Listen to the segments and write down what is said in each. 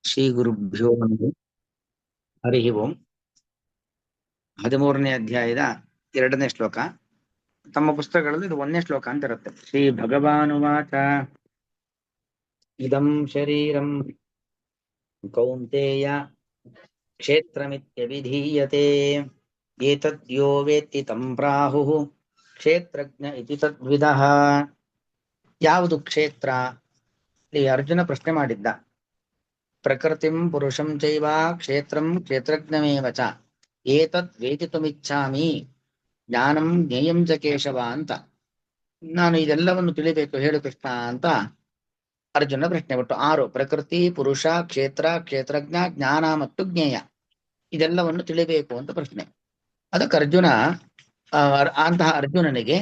ಶ್ರೀ ಗುರುಭ್ಯೋ ನಮಃ. ಹರಿ ಓಂ. 13ನೇ ಅಧ್ಯಾಯದ 2ನೇ ಶ್ಲೋಕ. ತಮ್ಮ ಪುಸ್ತಕಗಳಲ್ಲಿ ಇದು 1ನೇ ಶ್ಲೋಕ ಅಂತ ಇರುತ್ತೆ. ಶ್ರೀ ಭಗವಾನುವಾಚ ಇದಂ ಶರೀರಂ ಕೌಂತೇಯ ಕ್ಷೇತ್ರಮಿತ್ಯಭಿಧೀಯತೆ ಏತದ್ಯೋ ವೇತ್ತಿ ತಂ ಪ್ರಾಹುಃ ಕ್ಷೇತ್ರಜ್ಞ ಇತಿ ತದ್ವಿದಃ. ಯಾವುದು ಕ್ಷೇತ್ರ? ಇಲ್ಲಿ ಅರ್ಜುನ ಪ್ರಶ್ನೆ ಮಾಡಿದ್ದ. ಪ್ರಕೃತಿಂ ಪುರುಷಂ ಚೈವ ಕ್ಷೇತ್ರಂ ಕ್ಷೇತ್ರಜ್ಞಮೇವ ಚ ಏತದ್ ವೇದಿತುಮಿಚ್ಛಾಮಿ ಜ್ಞಾನಂ ಜ್ಞೇಯಂ ಚ ಕೇಶವ ಅಂತ. ನಾನು ಇದೆಲ್ಲವನ್ನು ತಿಳಿಬೇಕು ಹೇಳು ಕೃಷ್ಣ ಅಂತ ಅರ್ಜುನ ಪ್ರಶ್ನೆ ಬಿಟ್ಟು. 6 ಪ್ರಕೃತಿ, ಪುರುಷ, ಕ್ಷೇತ್ರ, ಕ್ಷೇತ್ರಜ್ಞ, ಜ್ಞಾನ ಮತ್ತು ಜ್ಞೇಯ, ಇದೆಲ್ಲವನ್ನು ತಿಳಿಬೇಕು ಅಂತ ಪ್ರಶ್ನೆ. ಅದಕ್ಕೆ ಅರ್ಜುನ ಅಂತಹ ಅರ್ಜುನನಿಗೆ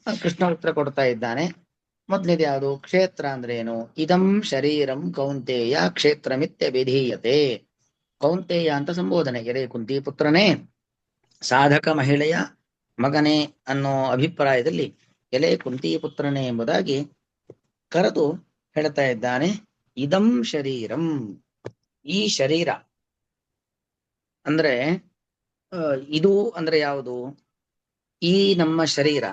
ಕೃಷ್ಣ ಉತ್ತರ ಕೊಡ್ತಾ ಇದ್ದಾನೆ. ಮೊದಲನೇದು ಯಾವುದು? ಕ್ಷೇತ್ರ ಅಂದ್ರೆ ಏನು? ಇದಂ ಶರೀರಂ ಕೌಂತೇಯ ಕ್ಷೇತ್ರಮಿತ್ಯ ವಿಧೀಯತೆ. ಕೌಂತೇಯ ಅಂತ ಸಂಬೋಧನೆ. ಎಲೆ ಕುಂತಿ ಪುತ್ರನೇ, ಸಾಧಕ ಮಹಿಳೆಯ ಮಗನೇ ಅನ್ನೋ ಅಭಿಪ್ರಾಯದಲ್ಲಿ ಎಲೆ ಕುಂತಿ ಪುತ್ರನೇ ಎಂಬುದಾಗಿ ಕರೆದು ಹೇಳ್ತಾ ಇದ್ದಾನೆ. ಇದಂ ಶರೀರಂ, ಈ ಶರೀರ ಅಂದ್ರೆ ಇದು ಅಂದ್ರೆ ಯಾವುದು? ಈ ನಮ್ಮ ಶರೀರ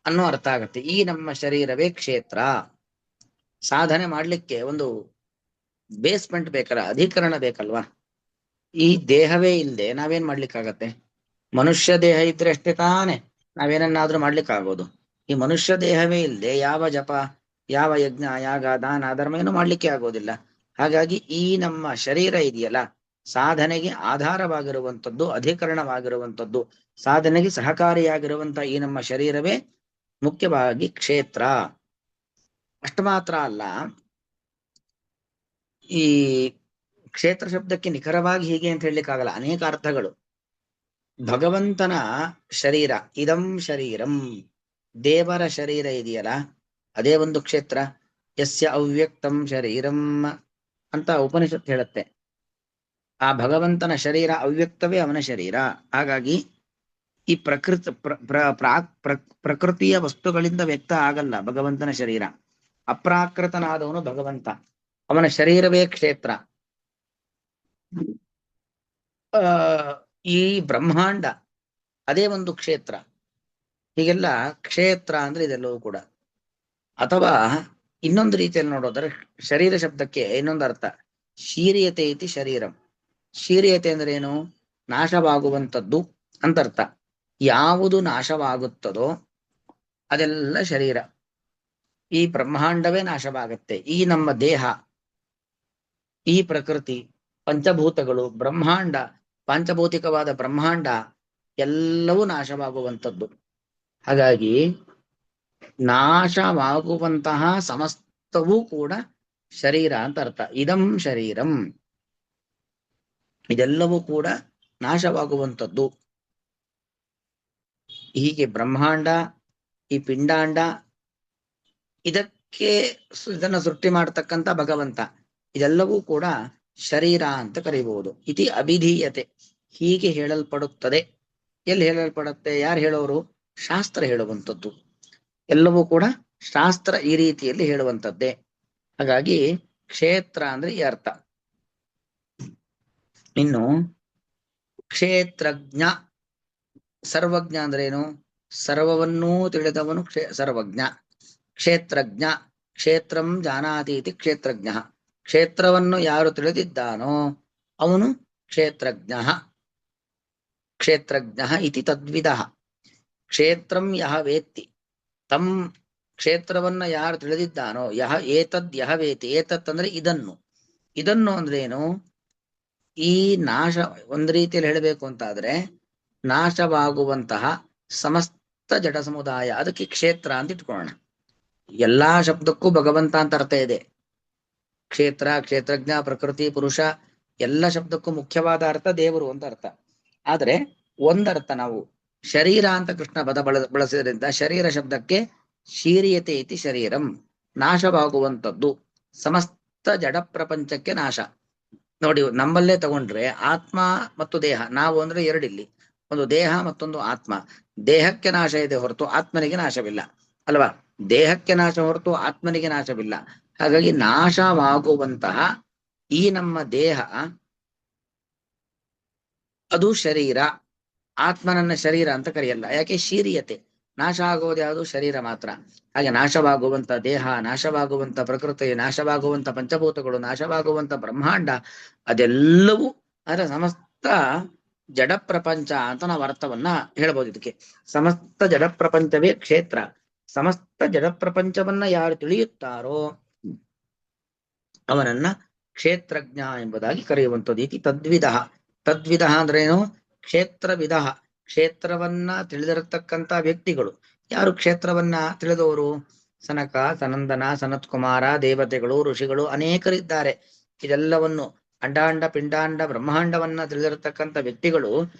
ಅನ್ನೋ ಅರ್ಥ ಆಗತ್ತೆ. ಈ ನಮ್ಮ ಶರೀರವೇ ಕ್ಷೇತ್ರ. ಸಾಧನೆ ಮಾಡ್ಲಿಕ್ಕೆ ಒಂದು ಬೇಸ್ಮೆಂಟ್ ಬೇಕಲ್ಲ, ಅಧಿಕರಣ ಬೇಕಲ್ವಾ? ಈ ದೇಹವೇ ಇಲ್ಲದೆ ನಾವೇನ್ ಮಾಡ್ಲಿಕ್ಕಾಗತ್ತೆ? ಮನುಷ್ಯ ದೇಹ ಇದ್ರೆ ಅಷ್ಟೇ ತಾನೆ ನಾವೇನನ್ನಾದ್ರೂ ಮಾಡ್ಲಿಕ್ಕಾಗೋದು. ಈ ಮನುಷ್ಯ ದೇಹವೇ ಇಲ್ಲದೆ ಯಾವ ಜಪ, ಯಾವ ಯಜ್ಞ, ಯಾಗ, ದಾನ, ಧರ್ಮ ಏನು ಮಾಡ್ಲಿಕ್ಕೆ ಆಗೋದಿಲ್ಲ. ಹಾಗಾಗಿ ಈ ನಮ್ಮ ಶರೀರ ಇದೆಯಲ್ಲ, ಸಾಧನೆಗೆ ಆಧಾರವಾಗಿರುವಂಥದ್ದು, ಅಧಿಕರಣವಾಗಿರುವಂಥದ್ದು, ಸಾಧನೆಗೆ ಸಹಕಾರಿಯಾಗಿರುವಂತ ಈ ನಮ್ಮ ಶರೀರವೇ ಮುಖ್ಯವಾಗಿ ಕ್ಷೇತ್ರ. ಅಷ್ಟು ಮಾತ್ರ ಅಲ್ಲ, ಈ ಕ್ಷೇತ್ರ ಶಬ್ದಕ್ಕೆ ನಿಖರವಾಗಿ ಹೀಗೆ ಅಂತ ಹೇಳಲಿಕ್ಕಾಗಲ್ಲ, ಅನೇಕ ಅರ್ಥಗಳು. ಭಗವಂತನ ಶರೀರ, ಇದಂ ಶರೀರಂ, ದೇವರ ಶರೀರ ಇದೆಯಲ್ಲ ಅದೇ ಒಂದು ಕ್ಷೇತ್ರ. ಯಸ್ಯ ಅವ್ಯಕ್ತಂ ಶರೀರಂ ಅಂತ ಉಪನಿಷತ್ ಹೇಳುತ್ತೆ. ಆ ಭಗವಂತನ ಶರೀರ ಅವ್ಯಕ್ತವೇ ಅವನ ಶರೀರ. ಹಾಗಾಗಿ ಈ ಪ್ರಕೃತಿಯ ವಸ್ತುಗಳಿಂದ ವ್ಯಕ್ತ ಆಗಲ್ಲ ಭಗವಂತನ ಶರೀರ. ಅಪ್ರಾಕೃತನಾದವನು ಭಗವಂತ, ಅವನ ಶರೀರವೇ ಕ್ಷೇತ್ರ. ಈ ಬ್ರಹ್ಮಾಂಡ ಅದೇ ಒಂದು ಕ್ಷೇತ್ರ. ಹೀಗೆಲ್ಲ ಕ್ಷೇತ್ರ ಅಂದ್ರೆ ಇದೆಲ್ಲವೂ ಕೂಡ. ಅಥವಾ ಇನ್ನೊಂದು ರೀತಿಯಲ್ಲಿ ನೋಡೋದ್ರೆ ಶರೀರ ಶಬ್ದಕ್ಕೆ ಇನ್ನೊಂದು ಅರ್ಥ, ಶೀರ್ಯತೆ ಇತಿ ಶರೀರಂ. ಶೀರ್ಯತೆ ಅಂದ್ರೆ ಏನು? ನಾಶವಾಗುವಂಥದ್ದು ಅಂತ ಅರ್ಥ. ಯಾವುದು ನಾಶವಾಗುತ್ತದೋ ಅದೆಲ್ಲ ಶರೀರ. ಈ ಬ್ರಹ್ಮಾಂಡವೇ ನಾಶವಾಗತ್ತೆ. ಈ ನಮ್ಮ ದೇಹ, ಈ ಪ್ರಕೃತಿ, ಪಂಚಭೂತಗಳು, ಬ್ರಹ್ಮಾಂಡ, ಪಂಚಭೌತಿಕವಾದ ಬ್ರಹ್ಮಾಂಡ ಎಲ್ಲವೂ ನಾಶವಾಗುವಂಥದ್ದು. ಹಾಗಾಗಿ ನಾಶವಾಗುವಂತಹ ಸಮಸ್ತವೂ ಕೂಡ ಶರೀರ ಅಂತ ಅರ್ಥ. ಇದಂ ಶರೀರಂ, ಇದೆಲ್ಲವೂ ಕೂಡ ನಾಶವಾಗುವಂಥದ್ದು. ಹೀಗೆ ಬ್ರಹ್ಮಾಂಡ, ಈ ಪಿಂಡಾಂಡ, ಇದನ್ನು ಸೃಷ್ಟಿ ಮಾಡತಕ್ಕಂತ ಭಗವಂತ, ಇದೆಲ್ಲವೂ ಕೂಡ ಶರೀರ ಅಂತ ಕರೀಬಹುದು. ಇತಿ ಅಭಿಧೀಯತೆ, ಹೀಗೆ ಹೇಳಲ್ಪಡುತ್ತದೆ. ಎಲ್ಲಿ ಹೇಳಲ್ಪಡುತ್ತೆ? ಯಾರು ಹೇಳೋರು? ಶಾಸ್ತ್ರ ಹೇಳುವಂಥದ್ದು. ಎಲ್ಲವೂ ಕೂಡ ಶಾಸ್ತ್ರ ಈ ರೀತಿಯಲ್ಲಿ ಹೇಳುವಂಥದ್ದೇ. ಹಾಗಾಗಿ ಕ್ಷೇತ್ರ ಅಂದ್ರೆ ಈ ಅರ್ಥ. ಇನ್ನು ಕ್ಷೇತ್ರಜ್ಞ, ಸರ್ವಜ್ಞ ಅಂದ್ರೆ ಏನು? ಸರ್ವವನ್ನೂ ತಿಳಿದವನು ಸರ್ವಜ್ಞ. ಕ್ಷೇತ್ರಜ್ಞ, ಕ್ಷೇತ್ರಂ ಜಾನಾತಿ ಇತಿ ಕ್ಷೇತ್ರಜ್ಞ. ಕ್ಷೇತ್ರವನ್ನು ಯಾರು ತಿಳಿದಿದ್ದಾನೋ ಅವನು ಕ್ಷೇತ್ರಜ್ಞ. ಕ್ಷೇತ್ರಜ್ಞ ಇತಿ ತದ್ವಿದಃ. ಕ್ಷೇತ್ರಂ ಯಹ ವೇತ್ತಿ ತಂ, ಕ್ಷೇತ್ರವನ್ನ ಯಾರು ತಿಳಿದಿದ್ದಾನೋ, ಯಹ ಏತದ್ ಯಹ ವೇತಿ. ಏತತ್ ಅಂದ್ರೆ ಇದನ್ನು, ಇದನ್ನು ಅಂದ್ರೆ ಏನು? ಈ ನಾಶ, ಒಂದು ರೀತಿಯಲ್ಲಿ ಹೇಳಬೇಕು ಅಂತಾದ್ರೆ ನಾಶವಾಗುವಂತಹ ಸಮಸ್ತ ಜಡ ಸಮುದಾಯ, ಅದಕ್ಕೆ ಕ್ಷೇತ್ರ ಅಂತ ಇಟ್ಕೊಳ್ಳೋಣ. ಎಲ್ಲಾ ಶಬ್ದಕ್ಕೂ ಭಗವಂತ ಅಂತ ಅರ್ಥ ಇದೆ. ಕ್ಷೇತ್ರ, ಕ್ಷೇತ್ರಜ್ಞ, ಪ್ರಕೃತಿ, ಪುರುಷ ಎಲ್ಲ ಶಬ್ದಕ್ಕೂ ಮುಖ್ಯವಾದ ಅರ್ಥ ದೇವರು ಅಂತ ಅರ್ಥ. ಆದ್ರೆ ಒಂದರ್ಥ ನಾವು ಶರೀರ ಅಂತ ಕೃಷ್ಣ ಪದ ಬಳಸಿದ್ರಿಂದ ಶರೀರ ಶಬ್ದಕ್ಕೆ ಶೀರ್ಯತೆ ಇತಿ ಶರೀರಂ, ನಾಶವಾಗುವಂಥದ್ದು, ಸಮಸ್ತ ಜಡ ಪ್ರಪಂಚಕ್ಕೆ ನಾಶ. ನೋಡಿ, ನಮ್ಮಲ್ಲೇ ತಗೊಂಡ್ರೆ ಆತ್ಮ ಮತ್ತು ದೇಹ, ನಾವು ಅಂದ್ರೆ ಎರಡಿಲ್ಲಿ, ಒಂದು ದೇಹ ಮತ್ತೊಂದು ಆತ್ಮ. ದೇಹಕ್ಕೆ ನಾಶ ಇದೆ ಹೊರತು ಆತ್ಮನಿಗೆ ನಾಶವಿಲ್ಲ ಅಲ್ವಾ? ದೇಹಕ್ಕೆ ನಾಶ ಹೊರತು ಆತ್ಮನಿಗೆ ನಾಶವಿಲ್ಲ. ಹಾಗಾಗಿ ನಾಶವಾಗುವಂತಹ ಈ ನಮ್ಮ ದೇಹ ಅದು ಶರೀರ, ಆತ್ಮನನ್ನ ಶರೀರ ಅಂತ ಕರೆಯಲ್ಲ. ಯಾಕೆ? ಶೀರಿಯತೆ, ನಾಶ ಆಗುವುದು ಯಾವುದು? ಶರೀರ ಮಾತ್ರ. ಹಾಗೆ ನಾಶವಾಗುವಂತ ದೇಹ, ನಾಶವಾಗುವಂತ ಪ್ರಕೃತಿ, ನಾಶವಾಗುವಂತ ಪಂಚಭೂತಗಳು, ನಾಶವಾಗುವಂತ ಬ್ರಹ್ಮಾಂಡ, ಅದೆಲ್ಲವೂ ಅದರ ಸಮಸ್ತ ಜಡ ಪ್ರಪಂಚ ಅಂತ ನಾವು ಅರ್ಥವನ್ನ ಹೇಳ್ಬೋದು. ಇದಕ್ಕೆ ಸಮಸ್ತ ಜಡ ಪ್ರಪಂಚವೇ ಕ್ಷೇತ್ರ. ಸಮಸ್ತ ಜಡ ಪ್ರಪಂಚವನ್ನ ಯಾರು ತಿಳಿಯುತ್ತಾರೋ ಅವನನ್ನ ಕ್ಷೇತ್ರಜ್ಞ ಎಂಬುದಾಗಿ ಕರೆಯುವಂಥದ್ದು. ಇತಿ ತದ್ವಿಧ. ತದ್ವಿಧ ಅಂದ್ರೇನು? ಕ್ಷೇತ್ರವಿಧ, ಕ್ಷೇತ್ರವನ್ನ ತಿಳಿದಿರತಕ್ಕಂತ ವ್ಯಕ್ತಿಗಳು. ಯಾರು ಕ್ಷೇತ್ರವನ್ನ ತಿಳಿದವರು? ಸನಕ, ಸನಂದನ, ಸನತ್ಕುಮಾರ, ದೇವತೆಗಳು, ಋಷಿಗಳು ಅನೇಕರಿದ್ದಾರೆ. ಇದೆಲ್ಲವನ್ನು ಅಂಡಾಂಡ ಪಿಂಡಾಂಡ ಬ್ರಹ್ಮಾಂಡವನ್ನ ತಿಳಿದಿರತಕ್ಕಂತ ವ್ಯಕ್ತಿಗಳು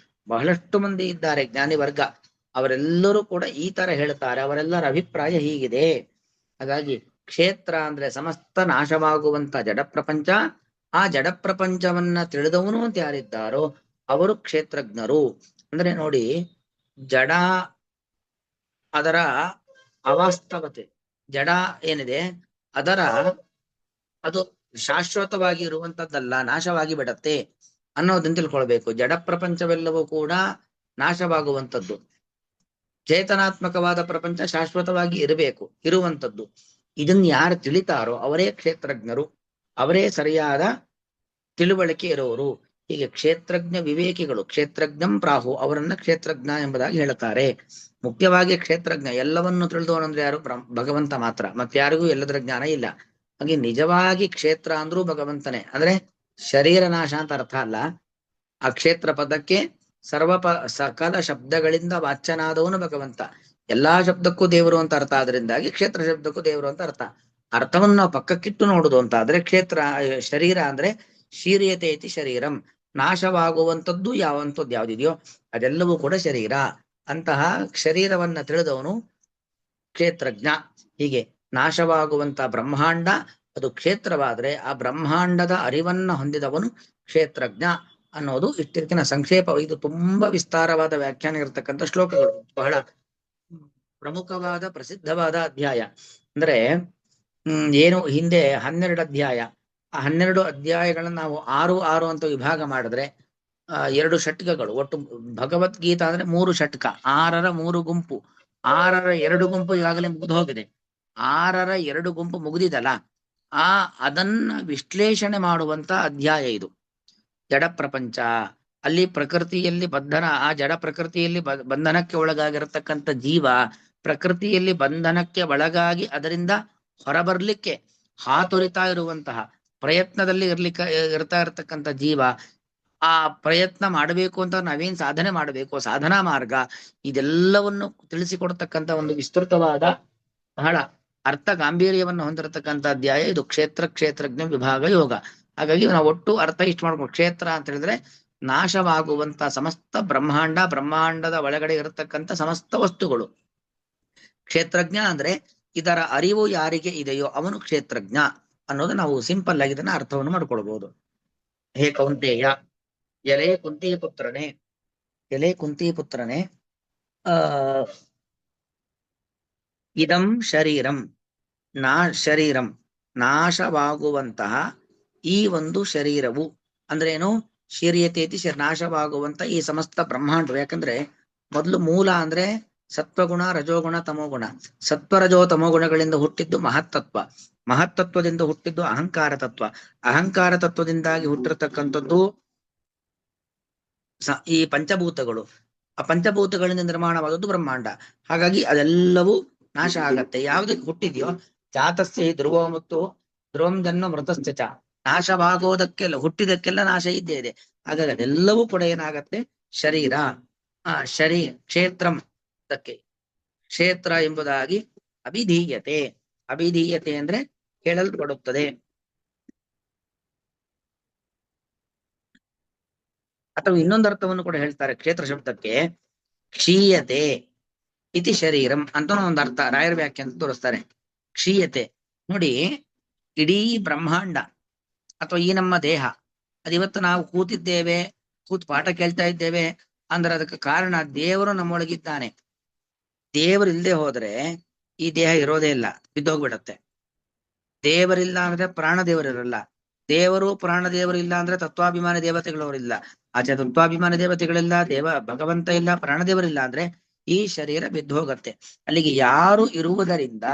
ಬಹಳಷ್ಟು ಮಂದಿ ಇದ್ದಾರೆ, ಜ್ಞಾನಿ ವರ್ಗ. ಅವರೆಲ್ಲರೂ ಕೂಡ ಈ ತರ ಹೇಳ್ತಾರೆ. ಅವರೆಲ್ಲರ ಅಭಿಪ್ರಾಯ ಹೀಗಿದೆ. ಹಾಗಾಗಿ ಕ್ಷೇತ್ರ ಅಂದ್ರೆ ಸಮಸ್ತ ನಾಶವಾಗುವಂತ ಜಡ ಪ್ರಪಂಚ. ಆ ಜಡ ಪ್ರಪಂಚವನ್ನ ತಿಳಿದವನು ಅಂತ ಯಾರಿದ್ದಾರೋ ಅವರು ಕ್ಷೇತ್ರಜ್ಞರು. ಅಂದ್ರೆ ನೋಡಿ, ಜಡ ಅದರ ಅವಾಸ್ತವತೆ, ಜಡ ಏನಿದೆ ಅದರ ಅದು ಶಾಶ್ವತವಾಗಿ ಇರುವಂತದ್ದಲ್ಲ, ನಾಶವಾಗಿ ಬಿಡತ್ತೆ ಅನ್ನೋದನ್ನ ತಿಳ್ಕೊಳ್ಬೇಕು. ಜಡ ಪ್ರಪಂಚವೆಲ್ಲವೂ ಕೂಡ ನಾಶವಾಗುವಂಥದ್ದು. ಚೇತನಾತ್ಮಕವಾದ ಪ್ರಪಂಚ ಶಾಶ್ವತವಾಗಿ ಇರಬೇಕು, ಇರುವಂಥದ್ದು. ಇದನ್ನ ಯಾರು ತಿಳಿತಾರೋ ಅವರೇ ಕ್ಷೇತ್ರಜ್ಞರು, ಅವರೇ ಸರಿಯಾದ ತಿಳುವಳಿಕೆ ಇರುವವರು. ಹೀಗೆ ಕ್ಷೇತ್ರಜ್ಞ ವಿವೇಕಿಗಳು, ಕ್ಷೇತ್ರಜ್ಞಂ ಪ್ರಾಹು, ಅವರನ್ನ ಕ್ಷೇತ್ರಜ್ಞ ಎಂಬುದಾಗಿ ಹೇಳುತ್ತಾರೆ. ಮುಖ್ಯವಾಗಿ ಕ್ಷೇತ್ರಜ್ಞ ಎಲ್ಲವನ್ನು ತಿಳಿದವನಂದ್ರೆ ಯಾರು? ಭಗವಂತ ಮಾತ್ರ. ಮತ್ತಾರಿಗೂ ಎಲ್ಲದರ ಜ್ಞಾನ ಇಲ್ಲ. ಹಾಗೆ ನಿಜವಾಗಿ ಕ್ಷೇತ್ರ ಅಂದ್ರೂ ಭಗವಂತನೇ. ಅಂದ್ರೆ ಶರೀರ ನಾಶ ಅಂತ ಅರ್ಥ ಅಲ್ಲ. ಆ ಕ್ಷೇತ್ರ ಪದಕ್ಕೆ ಸಕಲ ಶಬ್ದಗಳಿಂದ ವಾಚ್ಯನಾದವನು ಭಗವಂತ. ಎಲ್ಲಾ ಶಬ್ದಕ್ಕೂ ದೇವರು ಅಂತ ಅರ್ಥ. ಆದ್ರಿಂದಾಗಿ ಕ್ಷೇತ್ರ ಶಬ್ದಕ್ಕೂ ದೇವರು ಅಂತ ಅರ್ಥ. ಅರ್ಥವನ್ನು ನಾವು ಪಕ್ಕಕ್ಕಿಟ್ಟು ನೋಡುದು ಅಂತ ಆದ್ರೆ ಕ್ಷೇತ್ರ ಶರೀರ ಅಂದ್ರೆ ಶೀರ್ಯತೆ ಇತಿ ಶರೀರಂ, ನಾಶವಾಗುವಂಥದ್ದು ಯಾವಂಥದ್ದು ಯಾವ್ದಿದೆಯೋ ಅದೆಲ್ಲವೂ ಕೂಡ ಶರೀರ. ಅಂತಹ ಶರೀರವನ್ನ ತಿಳಿದವನು ಕ್ಷೇತ್ರಜ್ಞ. ಹೀಗೆ ನಾಶವಾಗುವಂತ ಬ್ರಹ್ಮಾಂಡ ಅದು ಕ್ಷೇತ್ರವಾದ್ರೆ ಆ ಬ್ರಹ್ಮಾಂಡದ ಅರಿವನ್ನ ಹೊಂದಿದವನು ಕ್ಷೇತ್ರಜ್ಞ ಅನ್ನೋದು ಇಷ್ಟಿರ್ಕಿನ ಸಂಕ್ಷೇಪ. ಇದು ತುಂಬಾ ವಿಸ್ತಾರವಾದ ವ್ಯಾಖ್ಯಾನ ಇರತಕ್ಕಂಥ ಶ್ಲೋಕಗಳು, ಬಹಳ ಪ್ರಮುಖವಾದ ಪ್ರಸಿದ್ಧವಾದ ಅಧ್ಯಾಯ. ಅಂದ್ರೆ ಏನು ಹಿಂದೆ 12 ಅಧ್ಯಾಯ, ಆ 12 ಅಧ್ಯಾಯಗಳನ್ನ ನಾವು 6 ಅಂತ ವಿಭಾಗ ಮಾಡಿದ್ರೆ 2 ಷಟ್ಕಗಳು. ಒಟ್ಟು ಭಗವದ್ಗೀತಾ ಅಂದ್ರೆ 3 ಷಟ್ಕ, 6ರ 3 ಗುಂಪು. 6ರ 2 ಗುಂಪು ಈಗಾಗಲೇ ಮುಗಿದು ಹೋಗಿದೆ. 6ರ 2 ಗುಂಪು ಮುಗಿದಿದಲ್ಲ, ಅದನ್ನ ವಿಶ್ಲೇಷಣೆ ಮಾಡುವಂತ ಅಧ್ಯಾಯ ಇದು. ಜಡ ಪ್ರಪಂಚ, ಅಲ್ಲಿ ಪ್ರಕೃತಿಯಲ್ಲಿ ಆ ಜಡ ಪ್ರಕೃತಿಯಲ್ಲಿ ಬಂಧನಕ್ಕೆ ಒಳಗಾಗಿರತಕ್ಕಂಥ ಜೀವ, ಪ್ರಕೃತಿಯಲ್ಲಿ ಬಂಧನಕ್ಕೆ ಒಳಗಾಗಿ ಅದರಿಂದ ಹೊರಬರ್ಲಿಕ್ಕೆ ಹಾತೊರಿತಾ ಇರುವಂತಹ ಪ್ರಯತ್ನದಲ್ಲಿ ಇರ್ತಾ ಇರತಕ್ಕಂಥ ಜೀವ, ಆ ಪ್ರಯತ್ನ ಮಾಡಬೇಕು ಅಂತ ನಾವೇನ್ ಸಾಧನೆ ಮಾಡಬೇಕು, ಸಾಧನಾ ಮಾರ್ಗ, ಇದೆಲ್ಲವನ್ನು ತಿಳಿಸಿಕೊಡ್ತಕ್ಕಂಥ ಒಂದು ವಿಸ್ತೃತವಾದ ಬಹಳ ಅರ್ಥ ಗಾಂಭೀರ್ಯವನ್ನು ಹೊಂದಿರತಕ್ಕಂಥ ಅಧ್ಯಾಯ ಇದು. ಕ್ಷೇತ್ರಜ್ಞ ವಿಭಾಗ ಯೋಗ. ಹಾಗಾಗಿ ನಾವು ಒಟ್ಟು ಅರ್ಥ ಇಷ್ಟು ಮಾಡ್ಕೊಂಡು, ಕ್ಷೇತ್ರ ಅಂತ ಹೇಳಿದ್ರೆ ನಾಶವಾಗುವಂತ ಸಮಸ್ತ ಬ್ರಹ್ಮಾಂಡ, ಬ್ರಹ್ಮಾಂಡದ ಒಳಗಡೆ ಇರತಕ್ಕಂಥ ಸಮಸ್ತ ವಸ್ತುಗಳು. ಕ್ಷೇತ್ರಜ್ಞ ಅಂದ್ರೆ ಇದರ ಅರಿವು ಯಾರಿಗೆ ಇದೆಯೋ ಅವನು ಕ್ಷೇತ್ರಜ್ಞ ಅನ್ನೋದು ನಾವು ಸಿಂಪಲ್ ಆಗಿ ಇದನ್ನ ಅರ್ಥವನ್ನು ಮಾಡ್ಕೊಳ್ಬಹುದು. ಹೇ ಕೌಂತೆಯ, ಎಲೆ ಕುಂತಿ ಪುತ್ರನೇ, ಇದಂ ಶರೀರಂ ಶರೀರಂ ನಾಶವಾಗುವಂತಹ ಈ ಒಂದು ಶರೀರವು ಅಂದ್ರೆ ಏನು? ಶೀರ್ಯತೇತಿ ನಾಶವಾಗುವಂತ ಈ ಸಮಸ್ತ ಬ್ರಹ್ಮಾಂಡ. ಯಾಕಂದ್ರೆ ಮೊದಲು ಮೂಲ ಅಂದ್ರೆ ಸತ್ವಗುಣ, ರಜೋಗುಣ, ತಮೋಗುಣ. ಸತ್ವರಜೋ ತಮೋಗುಣಗಳಿಂದ ಹುಟ್ಟಿದ್ದು ಮಹತ್ತತ್ವ, ಮಹತ್ತತ್ವದಿಂದ ಹುಟ್ಟಿದ್ದು ಅಹಂಕಾರ ತತ್ವ, ಅಹಂಕಾರ ತತ್ವದಿಂದಾಗಿ ಹುಟ್ಟಿರತಕ್ಕಂಥದ್ದು ಈ ಪಂಚಭೂತಗಳು, ಆ ಪಂಚಭೂತಗಳಿಂದ ನಿರ್ಮಾಣವಾದದ್ದು ಬ್ರಹ್ಮಾಂಡ. ಹಾಗಾಗಿ ಅದೆಲ್ಲವೂ ನಾಶ ಆಗತ್ತೆ. ಯಾವುದಕ್ಕೆ ಹುಟ್ಟಿದೆಯೋ ಜಾತಸ್ಯ ಧ್ರುವ ಮತ್ತು ಧ್ರುವಂ ಜನ್ಮ ಮೃತಶ್ಚ, ನಾಶವಾಗೋದಕ್ಕೆಲ್ಲ ಹುಟ್ಟಿದಕ್ಕೆಲ್ಲ ನಾಶ ಇದ್ದೇ ಇದೆ. ಹಾಗಾಗಿ ಅದೆಲ್ಲವೂ ಕೂಡ ಏನಾಗತ್ತೆ? ಶರೀರ. ಕ್ಷೇತ್ರಂ, ಅದಕ್ಕೆ ಕ್ಷೇತ್ರ ಎಂಬುದಾಗಿ ಅಭಿಧೀಯತೆ. ಅಭಿಧೀಯತೆ ಅಂದ್ರೆ ಹೇಳಲ್ಪಡುತ್ತದೆ. ಅಥವಾ ಇನ್ನೊಂದು ಅರ್ಥವನ್ನು ಕೂಡ ಹೇಳ್ತಾರೆ ಕ್ಷೇತ್ರ ಶಬ್ದಕ್ಕೆ, ಕ್ಷೀಯತೆ ಇತಿ ಶರೀರಂ ಅಂತ ಒಂದು ಅರ್ಥ ರಾಯರ ವ್ಯಾಖ್ಯಾನ ತೋರಿಸ್ತಾರೆ. ಕ್ಷೀಯತೆ ನೋಡಿ, ಇಡೀ ಬ್ರಹ್ಮಾಂಡ ಅಥವಾ ಈ ನಮ್ಮ ದೇಹ, ಅದಿವತ್ತು ನಾವು ಕೂತಿದ್ದೇವೆ, ಪಾಠ ಕೇಳ್ತಾ ಇದ್ದೇವೆ ಅಂದ್ರೆ ಅದಕ್ಕೆ ಕಾರಣ ದೇವರು ನಮ್ಮೊಳಗಿದ್ದಾನೆ. ದೇವರು ಇಲ್ಲದೆ ಹೋದ್ರೆ ಈ ದೇಹ ಇರೋದೇ ಇಲ್ಲ, ಬಿದ್ದೋಗ್ಬಿಡತ್ತೆ. ದೇವರಿಲ್ಲ ಅಂದ್ರೆ ಪ್ರಾಣ ದೇವರಿರಲ್ಲ. ದೇವರು ಪುರಾಣ ದೇವರು ಇಲ್ಲ ಅಂದ್ರೆ ತತ್ವಾಭಿಮಾನಿ ದೇವತೆಗಳವರಿಲ್ಲ. ಆಚೆ ತತ್ವಾಭಿಮಾನಿ ದೇವತೆಗಳಿಲ್ಲ, ಭಗವಂತ ಇಲ್ಲ, ಪ್ರಾಣ ದೇವರಿಲ್ಲ ಅಂದ್ರೆ ಈ ಶರೀರ ಬಿದ್ದು ಹೋಗತ್ತೆ. ಅಲ್ಲಿಗೆ ಯಾರು ಇರುವುದರಿಂದ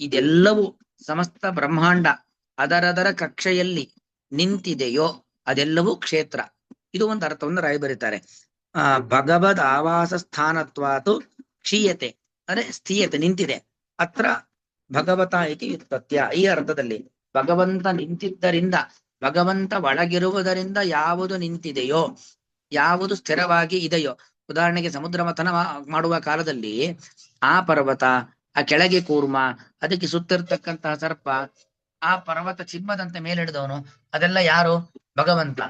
ಇದೆಲ್ಲವೂ ಸಮಸ್ತ ಬ್ರಹ್ಮಾಂಡ ಅದರದರ ಕಕ್ಷೆಯಲ್ಲಿ ನಿಂತಿದೆಯೋ ಅದೆಲ್ಲವೂ ಕ್ಷೇತ್ರ. ಇದು ಒಂದು ಅರ್ಥವನ್ನು ರಾಯಿ ಬರೀತಾರೆ. ಭಗವದ್ ಆವಾಸ ಸ್ಥಾನತ್ವಾತು ಕ್ಷೀಯತೆ ಅಂದ್ರೆ ಸ್ಥೀಯತೆ ನಿಂತಿದೆ. ಅತ್ರ ಭಗವತ ಇತಿ ವ್ಯುತ್ಪತ್ಯ. ಈ ಅರ್ಥದಲ್ಲಿ ಭಗವಂತ ನಿಂತಿದ್ದರಿಂದ, ಭಗವಂತ ಒಳಗಿರುವುದರಿಂದ ಯಾವುದು ನಿಂತಿದೆಯೋ, ಯಾವುದು ಸ್ಥಿರವಾಗಿ ಇದೆಯೋ. ಉದಾಹರಣೆಗೆ ಸಮುದ್ರ ಮಥನ ಮಾಡುವ ಕಾಲದಲ್ಲಿ ಆ ಪರ್ವತ, ಆ ಕೆಳಗೆ ಕೂರ್ಮ, ಅದಕ್ಕೆ ಸುತ್ತಿರ್ತಕ್ಕಂತಹ ಸರ್ಪ, ಆ ಪರ್ವತ ಚಿಮ್ಮದಂತೆ ಮೇಲಿಡಿದವನು, ಅದೆಲ್ಲ ಯಾರು? ಭಗವಂತ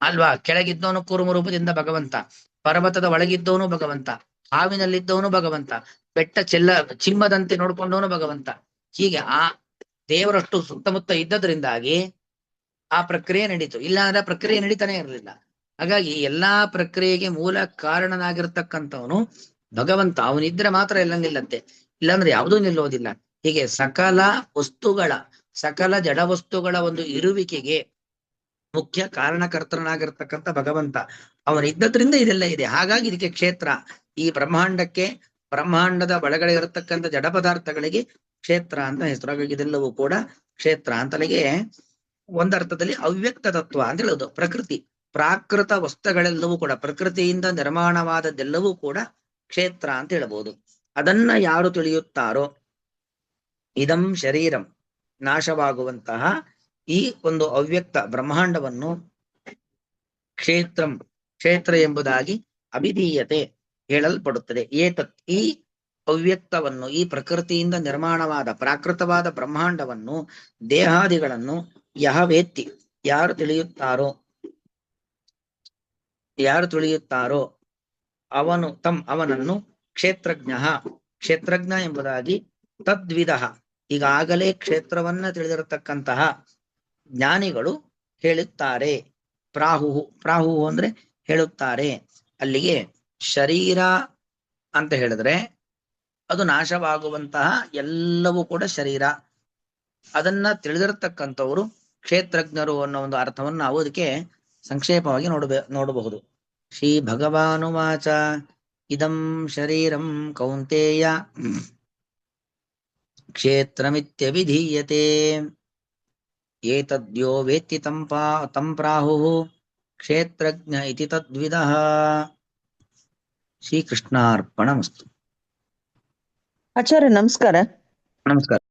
ಅಲ್ವಾ? ಕೆಳಗಿದ್ದವನು ಕೂರ್ಮ ರೂಪದಿಂದ ಭಗವಂತ, ಪರ್ವತದ ಒಳಗಿದ್ದವನು ಭಗವಂತ, ಹಾವಿನಲ್ಲಿದ್ದವನು ಭಗವಂತ, ಬೆಟ್ಟ ಚಿಮ್ಮದಂತೆ ನೋಡ್ಕೊಂಡವನು ಭಗವಂತ. ಹೀಗೆ ಆ ದೇವರಷ್ಟು ಸುತ್ತಮುತ್ತ ಇದ್ದದ್ರಿಂದಾಗಿ ಆ ಪ್ರಕ್ರಿಯೆ ನಡೀತು. ಇಲ್ಲ ಅಂದ್ರೆ ಪ್ರಕ್ರಿಯೆ ನಡೀತಾನೆ ಇರಲಿಲ್ಲ. ಹಾಗಾಗಿ ಎಲ್ಲಾ ಪ್ರಕ್ರಿಯೆಗೆ ಮೂಲ ಕಾರಣನಾಗಿರ್ತಕ್ಕಂಥವನು ಭಗವಂತ. ಅವನಿದ್ರೆ ಮಾತ್ರ ಎಲ್ಲ ನಿಲ್ಲತ್ತೆ, ಇಲ್ಲಾಂದ್ರೆ ಯಾವುದೂ ನಿಲ್ಲೋದಿಲ್ಲ. ಹೀಗೆ ಸಕಲ ವಸ್ತುಗಳ, ಸಕಲ ಜಡ ವಸ್ತುಗಳ ಒಂದು ಇರುವಿಕೆಗೆ ಮುಖ್ಯ ಕಾರಣಕರ್ತನಾಗಿರ್ತಕ್ಕಂಥ ಭಗವಂತ ಅವನಿದ್ದದ್ರಿಂದ ಇದೆಲ್ಲ ಇದೆ. ಹಾಗಾಗಿ ಇದಕ್ಕೆ ಕ್ಷೇತ್ರ. ಈ ಬ್ರಹ್ಮಾಂಡಕ್ಕೆ, ಬ್ರಹ್ಮಾಂಡದ ಒಳಗಡೆ ಇರತಕ್ಕಂಥ ಜಡ ಪದಾರ್ಥಗಳಿಗೆ ಕ್ಷೇತ್ರ ಅಂತ ಹೆಸರು. ಹಾಗಾಗಿ ಇದೆಲ್ಲವೂ ಕೂಡ ಕ್ಷೇತ್ರ ಅಂತಲಿಗೆ ಒಂದರ್ಥದಲ್ಲಿ ಅವ್ಯಕ್ತ ತತ್ವ ಅಂತ ಹೇಳೋದು. ಪ್ರಕೃತಿ, ಪ್ರಾಕೃತ ವಸ್ತುಗಳೆಲ್ಲವೂ ಕೂಡ, ಪ್ರಕೃತಿಯಿಂದ ನಿರ್ಮಾಣವಾದದ್ದೆಲ್ಲವೂ ಕೂಡ ಕ್ಷೇತ್ರ ಅಂತ ಹೇಳಬಹುದು. ಅದನ್ನ ಯಾರು ತಿಳಿಯುತ್ತಾರೋ, ಇದಂ ಶರೀರಂ, ನಾಶವಾಗುವಂತಹ ಈ ಒಂದು ಅವ್ಯಕ್ತ ಬ್ರಹ್ಮಾಂಡವನ್ನು ಕ್ಷೇತ್ರಂ, ಕ್ಷೇತ್ರ ಎಂಬುದಾಗಿ ಅಭಿಧೀಯತೆ, ಹೇಳಲ್ಪಡುತ್ತದೆ. ಏತತ್, ಈ ಅವ್ಯಕ್ತವನ್ನು, ಈ ಪ್ರಕೃತಿಯಿಂದ ನಿರ್ಮಾಣವಾದ ಪ್ರಾಕೃತವಾದ ಬ್ರಹ್ಮಾಂಡವನ್ನು, ದೇಹಾದಿಗಳನ್ನು ಯಹ ವೇತ್ತಿ, ಯಾರು ತಿಳಿಯುತ್ತಾರೋ, ಯಾರು ತಿಳಿಯುತ್ತಾರೋ ಅವನು ಅವನನ್ನು ಕ್ಷೇತ್ರಜ್ಞ, ಕ್ಷೇತ್ರಜ್ಞ ಎಂಬುದಾಗಿ ತದ್ವಿಧ, ಈಗಾಗಲೇ ಕ್ಷೇತ್ರವನ್ನ ತಿಳಿದಿರತಕ್ಕಂತಹ ಜ್ಞಾನಿಗಳು ಹೇಳುತ್ತಾರೆ. ಪ್ರಾಹುಹು, ಪ್ರಾಹುಹು ಅಂದ್ರೆ ಹೇಳುತ್ತಾರೆ. ಅಲ್ಲಿಗೆ ಶರೀರ ಅಂತ ಹೇಳಿದ್ರೆ ಅದು ನಾಶವಾಗುವಂತಹ ಎಲ್ಲವೂ ಕೂಡ ಶರೀರ. ಅದನ್ನ ತಿಳಿದಿರತಕ್ಕಂಥವರು ಕ್ಷೇತ್ರಜ್ಞರು ಅನ್ನೋ ಒಂದು ಅರ್ಥವನ್ನು ನಾವು ಅದಕ್ಕೆ ಸಂಕ್ಷೇಪವಾಗಿ ನೋಡಬಹುದು. ಶ್ರೀ ಭಗವಾನುವಾಚ ಇದಂ ಶರೀರಂ ಕೌಂತೇಯ ಕ್ಷೇತ್ರಮಿತ್ಯವಿಧೀಯತೆ ಏತದ್ಯೋ ವೇತ್ತಿ ತಂ ಪ್ರಾಹುಃ ಕ್ಷೇತ್ರಜ್ಞ ಇತಿ ತದ್ವಿದಃ. ಶ್ರೀಕೃಷ್ಣಾರ್ಪಣಮಸ್ತು. ಆಚಾರ್ಯ ನಮಸ್ಕಾರ. ನಮಸ್ಕಾರ.